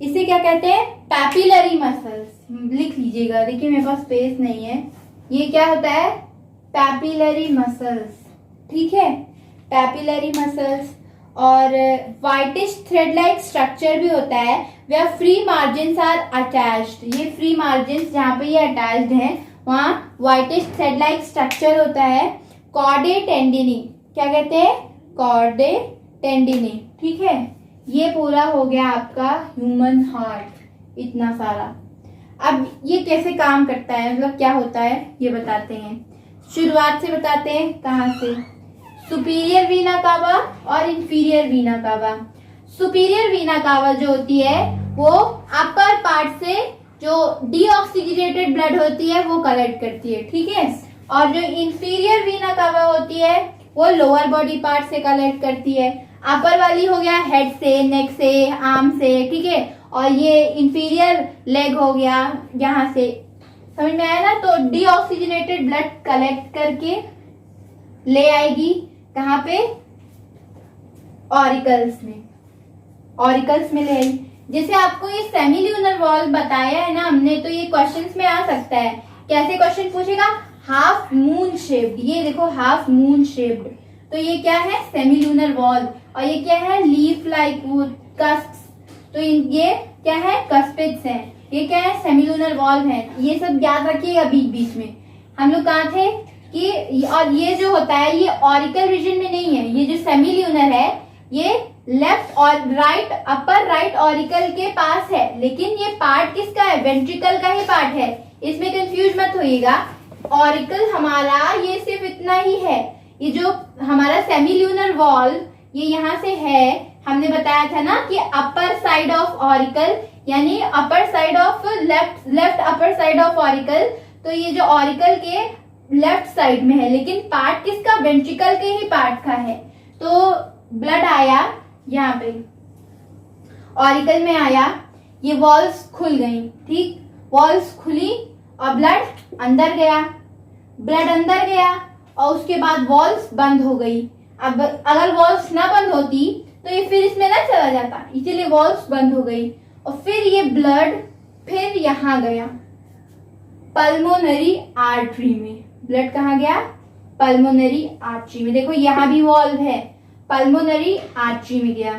इसे क्या कहते हैं? Papillary muscles. लिख लीजिएगा, देखिए मेरे पास स्पेस नहीं है। ये क्या होता है? पैपिलरी मसल्स, ठीक है, पैपिलरी मसल्स। और व्हाइटिश थ्रेड लाइक स्ट्रक्चर भी होता है, where free margins are attached. ये फ्री मार्जिन्स जहाँ पे ये अटैच्ड हैं वहाँ व्हाइटिश थ्रेड लाइक स्ट्रक्चर होता है। कॉर्डे टेंडिनी, क्या कहते हैं? कॉर्डे टेंडिनी, ठीक है। ये पूरा हो गया आपका ह्यूमन हार्ट, इतना सारा। अब ये कैसे काम करता है, मतलब क्या होता है ये बताते हैं। शुरुआत से बताते हैं, कहाँ से? सुपीरियर वीना कावा और इंफीरियर वीना कावा। सुपीरियर वीना कावा जो होती है वो अपर पार्ट से जो डीऑक्सीजनेटेड ब्लड होती है वो कलेक्ट करती है, ठीक है। और जो इंफीरियर वीना कावा होती है वो लोअर बॉडी पार्ट से कलेक्ट करती है। अपर वाली हो गया हेड से, नेक से, आर्म से, ठीक है। और ये इंफीरियर लेग हो गया यहाँ से, समझ में आया ना? तो डीऑक्सीजनेटेड ब्लड कलेक्ट करके ले आएगी कहाँ पे? ऑरिकल्स में, ऑरिकल्स में ले आई। जैसे आपको ये सेमील्यूनर वॉल्व बताया है ना हमने, तो ये क्वेश्चंस में आ सकता है। कैसे क्वेश्चन पूछेगा? हाफ मून शेप्ड, ये देखो हाफ मून शेप्ड, तो ये क्या है? सेमील्यूनर वॉल्व। और ये क्या है? लीफ लाइक कस्प्स, तो ये क्या है? कस्पिड्स हैं। ये क्या है? सेमील्यूनर वॉल्व है। ये सब याद रखिएगा बीच बीच में। हम लोग कहाँ थे कि, और ये जो होता है ये ऑरिकल रीजन में नहीं है, ये जो सेमील्यूनर है ये लेफ्ट और राइट, अपर राइट ऑरिकल के पास है, लेकिन ये पार्ट किसका है? वेंट्रिकल का ही पार्ट है, इसमें कंफ्यूज मत होइएगा। ऑरिकल हमारा ये सिर्फ इतना ही है। ये जो हमारा सेमील्यूनर वॉल्व ये यहाँ से है, हमने बताया था ना कि अपर साइड ऑफ ऑरिकल, यानी upper side of left upper side of auricle. तो ये जो ऑरिकल के लेफ्ट साइड में है, लेकिन पार्ट किसका? वेंट्रिकल के ही पार्ट का है। तो ब्लड आया यहाँ पे, ऑरिकल में आया, ये वॉल्व्स खुल गई, ठीक, वॉल्व्स खुली और ब्लड अंदर गया, ब्लड अंदर गया और उसके बाद वॉल्व्स बंद हो गई। अब अगर वॉल्व्स ना बंद होती तो ये फिर इसमें ना चला जाता, इसीलिए वॉल्व्स बंद हो गई। और फिर ये ब्लड फिर यहाँ गया पल्मोनरी आर्टरी में। ब्लड कहाँ गया? पल्मोनरी आर्टरी में। देखो यहाँ भी वॉल्व है, पल्मोनरी आर्टरी में गया।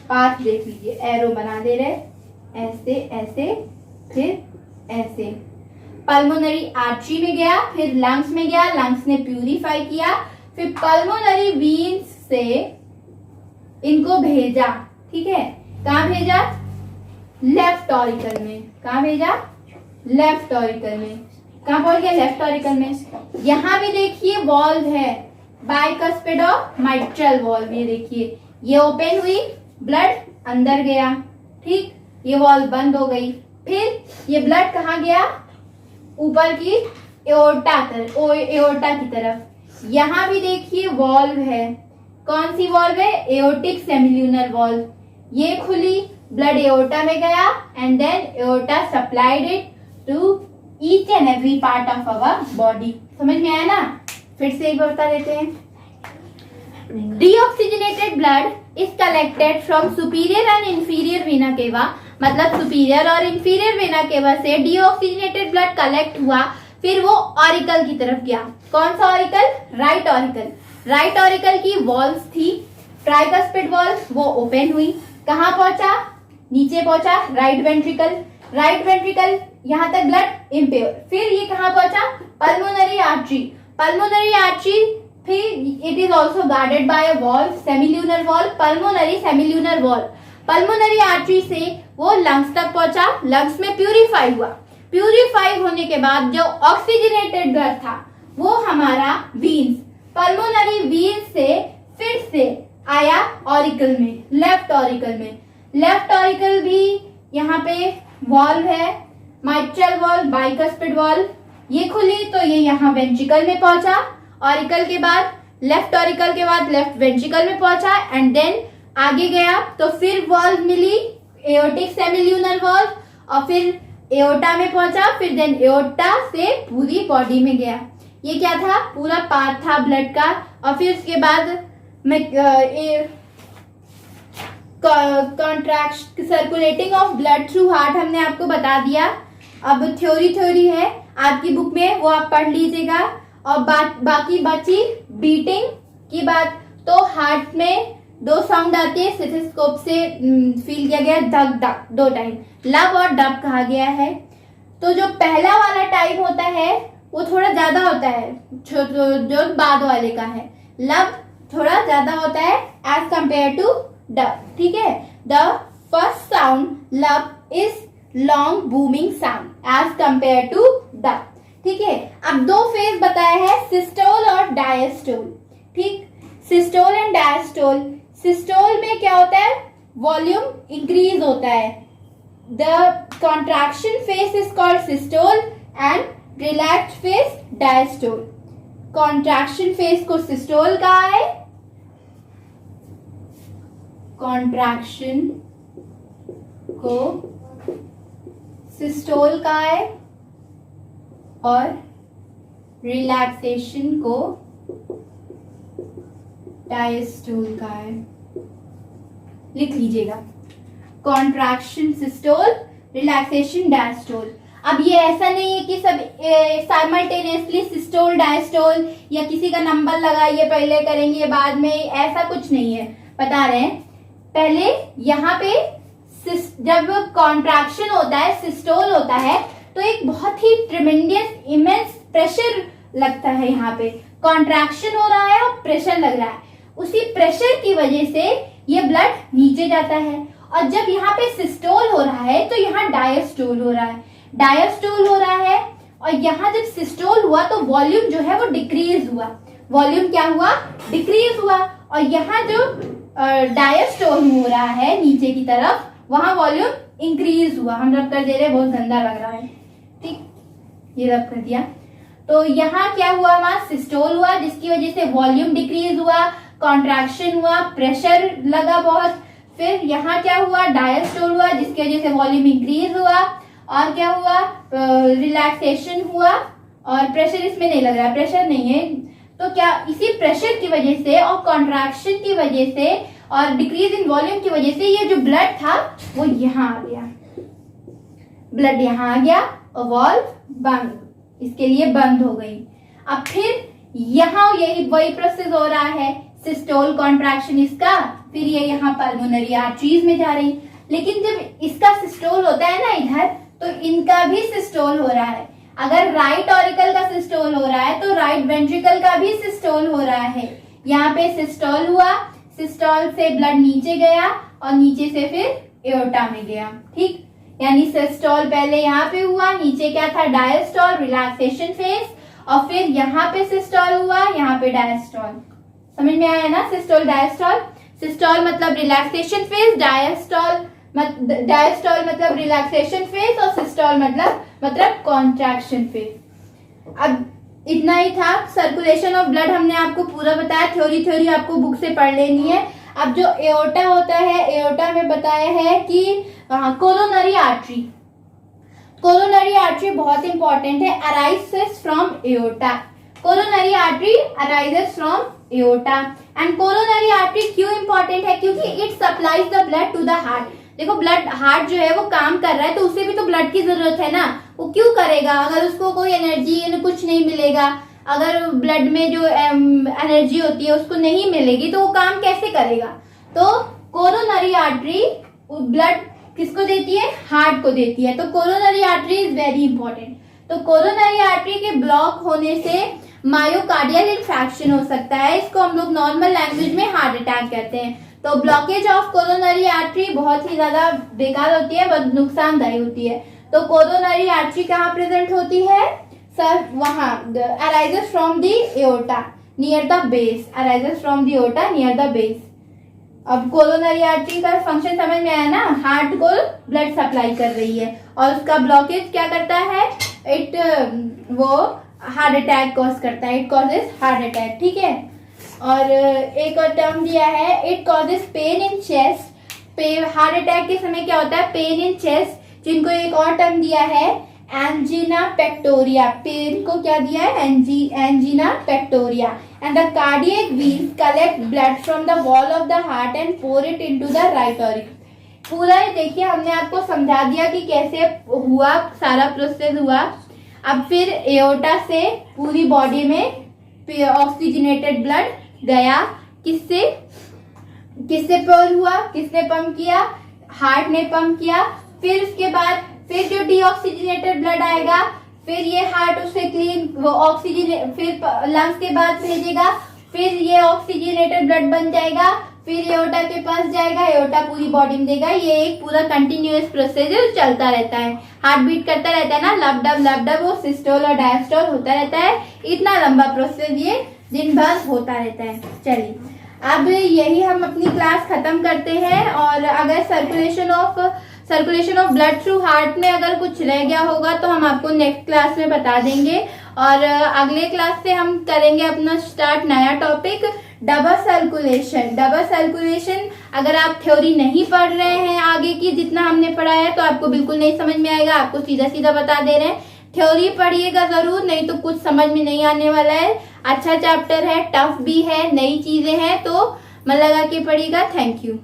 पाथ देख लीजिए, एरो बना दे रहे, ऐसे ऐसे फिर ऐसे। पल्मोनरी आर्टरी में गया, फिर लंग्स में गया, लंग्स ने प्यूरिफाई किया, फिर पल्मोनरी वीन्स से इनको भेजा, ठीक है। कहाँ भेजा? लेफ्ट ऑरिकल में। कहाँ भेजा? लेफ्ट ऑरिकल में। कहाँ पहुंच गया? लेफ्ट ऑरिकल में। यहाँ भी देखिए वॉल्व है, बाइकस्पिड और माइट्रल वॉल्व। ये देखिए, ये ओपन हुई, ब्लड अंदर गया, ठीक, ये वॉल्व बंद हो गई। फिर ये ब्लड कहाँ गया? ऊपर की एओर्टा की तरफ। यहाँ भी देखिए वॉल्व है, कौन सी वॉल्व है? Aortic semilunar valve. ये खुली, ब्लड एओर्टा में गया and then aorta supplied it to each and every part of our body. समझ में आया ना? फिर से एक बार बता देते हैं। Deoxygenated blood is collected from superior and inferior vena cava, मतलब सुपीरियर और इंफीरियर वेना केवा से डीऑक्सीजनेटेड ब्लड कलेक्ट हुआ, फिर वो ऑरिकल की तरफ गया। कौन सा auricle? Right auricle. Right auricle की वॉल्व्स थी, ट्राइकस्पिड वॉल्व, वो ओपन हुई, कहाँ पहुंचा? नीचे पहुंचा, राइट वेंट्रिकल। राइट वेंट्रिकल, यहाँ तक ब्लड इम्प्योर। फिर ये कहाँ पहुंचा? Pulmonary artery. पल्मोनरी आर्टरी, फिर it is also guarded by a valve, semilunar valve, pulmonary semilunar valve. Pulmonary artery से वो लंग्स तक पहुंचा, लंग्स में प्यूरिफाई हुआ। प्यूरिफाई होने के बाद जो ऑक्सीजनेटेड ब्लड था वो हमारा वीन्स, पल्मोनरी वीन्स से फिर से आया ऑरिकल में, लेफ्ट ऑरिकल में। लेफ्ट ऑरिकल भी यहाँ पे वॉल्व है, माइट्रल वॉल्व, बाइकस्पिड वॉल्व। ये खुली तो ये यहाँ वेंट्रिकल में पहुंचा, ऑरिकल के बाद लेफ्ट ऑरिकल के बाद लेफ्ट वेंट्रिकल में पहुंचा एंड देन आगे गया तो फिर वॉल्व मिली, एओर्टिक सेमिल्यूनर वॉल्व, और फिर एओर्टा में पहुंचा, फिर देन एओर्टा से पूरी बॉडी में गया। ये क्या था? पूरा पार्ट था ब्लड का। और फिर उसके बाद contraction, circulating of blood through heart हमने आपको बता दिया। अब थ्योरी है आपकी बुक में, वो आप पढ़ लीजिएगा। और बाकी बची बीटिंग की बात। तो हार्ट में दो साउंड आती है, स्टेथोस्कोप से फील किया गया, धक धक, दो टाइम लब और डब कहा गया है। तो जो पहला वाला टाइम होता है वो थोड़ा ज्यादा होता है, जो बाद वाले का है, लब थोड़ा ज्यादा होता है एज कंपेयर टू डब, ठीक है। The first sound lub is long booming sound as compare to dub, ठीक है। अब दो फेज बताया है, सिस्टोल और डायस्टोल, ठीक। Systole and diastole. सिस्टोल में क्या होता है? वॉल्यूम इंक्रीज होता है। The contraction phase is called systole and relaxed phase diastole. Contraction phase को सिस्टोल कहा है, कॉन्ट्रैक्शन को सिस्टोल कहा है और रिलैक्सेशन को डायस्टोल कहा है। लिख लीजिएगा, कॉन्ट्रैक्शन सिस्टोल, रिलैक्सेशन डायस्टोल। अब ये ऐसा नहीं है कि सब साइमल्टेनियसली सिस्टोल डायस्टोल या किसी का नंबर लगाइए, पहले करेंगे बाद में, ऐसा कुछ नहीं है। बता रहे हैं पहले यहाँ पे जब कॉन्ट्रैक्शन होता है, सिस्टोल होता है, तो एक बहुत ही ट्रेमेंडियस इमेंस प्रेशर लगता है। यहाँ पे कॉन्ट्रैक्शन हो रहा है और प्रेशर लग रहा है, उसी प्रेशर की वजह से ये ब्लड नीचे जाता है। और जब यहाँ पे सिस्टोल हो रहा है तो यहाँ डायस्टोल हो रहा है, डायस्टोल हो रहा है। और यहाँ जब सिस्टोल हुआ तो वॉल्यूम जो है वो डिक्रीज हुआ, वॉल्यूम क्या हुआ? डिक्रीज हुआ। और यहाँ जो डायस्टोल हो रहा है नीचे की तरफ, वहां वॉल्यूम इंक्रीज हुआ। हम रब कर दे रहे हैं, बहुत गंदा लग रहा है, ठीक, ये रब कर दिया। तो यहाँ क्या हुआ? हमारा सिस्टोल हुआ जिसकी वजह से वॉल्यूम डिक्रीज हुआ, कॉन्ट्रैक्शन हुआ, प्रेशर लगा बहुत। फिर यहाँ क्या हुआ? डायस्टोल हुआ जिसकी वजह से वॉल्यूम इंक्रीज हुआ। और क्या हुआ? रिलैक्सेशन हुआ। और प्रेशर इसमें नहीं लग रहा, प्रेशर नहीं है। तो क्या इसी प्रेशर की वजह से और कॉन्ट्रैक्शन की वजह से और डिक्रीज इन वॉल्यूम की वजह से ये जो ब्लड था वो यहाँ आ गया, ब्लड यहाँ आ गया और वॉल्व बंद, इसके लिए बंद हो गई। अब फिर यहाँ यही वही प्रोसेस हो रहा है, सिस्टोल, कॉन्ट्रैक्शन इसका, फिर ये यहाँ पल्मोनरी आर्टरीज में जा रही। लेकिन जब इसका सिस्टोल होता है ना इधर, तो इनका भी सिस्टोल हो रहा है। अगर राइट ऑरिकल का सिस्टोल हो रहा है तो राइट वेंट्रिकल का भी सिस्टोल हो रहा है। यहाँ पे सिस्टोल हुआ, सिस्टोल से ब्लड नीचे गया और नीचे से फिर एओर्टा में गया, ठीक। यानी सिस्टोल पहले यहाँ पे हुआ, नीचे क्या था डायस्टोल रिलैक्सेशन फेज, और फिर यहाँ पे सिस्टोल हुआ, यहाँ पे डायस्टोल। समझ में आया ना सिस्टोल डायस्टोल? सिस्टोल मतलब रिलैक्सेशन फेज, डायस्टोल मतलब रिलैक्सेशन फेज, और सिस्टोल मतलब कॉन्ट्रैक्शन फेज। अब इतना ही था। सर्कुलेशन ऑफ ब्लड हमने आपको पूरा बताया, थ्योरी आपको बुक से पढ़ लेनी है। अब जो एओर्टा होता है, एओर्टा में बताया है कि कोरोनरी आर्टरी बहुत इंपॉर्टेंट है, arises from aorta. Coronary artery arises from aorta. And coronary artery क्यों इंपॉर्टेंट है? क्योंकि it supplies the blood to the heart. देखो ब्लड, हार्ट जो है वो काम कर रहा है, तो उसे भी तो ब्लड की जरूरत है ना। वो क्यों करेगा अगर उसको कोई एनर्जी कुछ नहीं मिलेगा? अगर ब्लड में जो एनर्जी होती है उसको नहीं मिलेगी तो वो काम कैसे करेगा? तो कोरोनरी आर्टरी ब्लड किसको देती है? हार्ट को देती है। तो coronary artery is very important. तो कोरोनरी आर्टरी के ब्लॉक होने से मायोकार्डियल इन्फेक्शन हो सकता है। इसको हम लोग नॉर्मल लैंग्वेज में हार्ट अटैक कहते हैं। तो ब्लॉकेज ऑफ कोरोनरी आर्टरी बहुत ही ज्यादा बेकार होती है, बहुत नुकसानदायी होती है। तो कोरोनरी आर्टरी कहाँ प्रेजेंट होती है? सर वहां arises from the aorta near the base, arises from the aorta near the base. अब कोरोनरी आर्टरी का फंक्शन समझ में आया ना? हार्ट को ब्लड सप्लाई कर रही है, और उसका ब्लॉकेज क्या करता है? वो हार्ट अटैक कॉज करता है, इट कॉजेस हार्ट अटैक। ठीक है। और एक और टर्म दिया है, it causes pain in chest. Heart attack के समय क्या होता है? Pain in chest. जिनको एक और टर्म दिया है एंजीना पेक्टोरिया। पेन को क्या दिया है? Angina pectoris. And the cardiac veins collect blood from the wall of the heart and pour it into the right auricle. पूरा देखिए हमने आपको समझा दिया कि कैसे हुआ, सारा प्रोसेस हुआ। अब फिर एओर्टा से पूरी बॉडी में ऑक्सीजनेटेड ब्लड गया। किससे पोर हुआ? किसने पंप किया? हार्ट ने पंप किया। फिर उसके बाद फिर जो डीऑक्सीजनेटेड ब्लड आएगा, फिर ये हार्ट उसे क्लीन वो ऑक्सीजन फिर लंग्स के बाद भेजेगा, फिर ये ऑक्सीजनेटेड ब्लड बन जाएगा, फिर एओर्टा के पास जाएगा, एओर्टा पूरी बॉडी में देगा। ये एक पूरा कंटिन्यूअस प्रोसेस है, चलता रहता है। हार्ट बीट करता रहता है ना, लब डब वो सिस्टोल और डायस्टोल होता रहता है। इतना लंबा प्रोसेस ये दिन भर होता रहता है। चलिए अब यही हम अपनी क्लास खत्म करते हैं। और अगर circulation of blood through heart में अगर कुछ रह गया होगा तो हम आपको नेक्स्ट क्लास में बता देंगे। और अगले क्लास से हम करेंगे अपना स्टार्ट नया टॉपिक डबल सर्कुलेशन। अगर आप थ्योरी नहीं पढ़ रहे हैं आगे की, जितना हमने पढ़ा है, तो आपको बिल्कुल नहीं समझ में आएगा। आपको सीधा सीधा बता दे रहे हैं, थ्योरी पढ़िएगा जरूर, नहीं तो कुछ समझ में नहीं आने वाला है। अच्छा चैप्टर है, टफ भी है, नई चीजें हैं, तो मन लगा के पढ़िएगा। Thank you.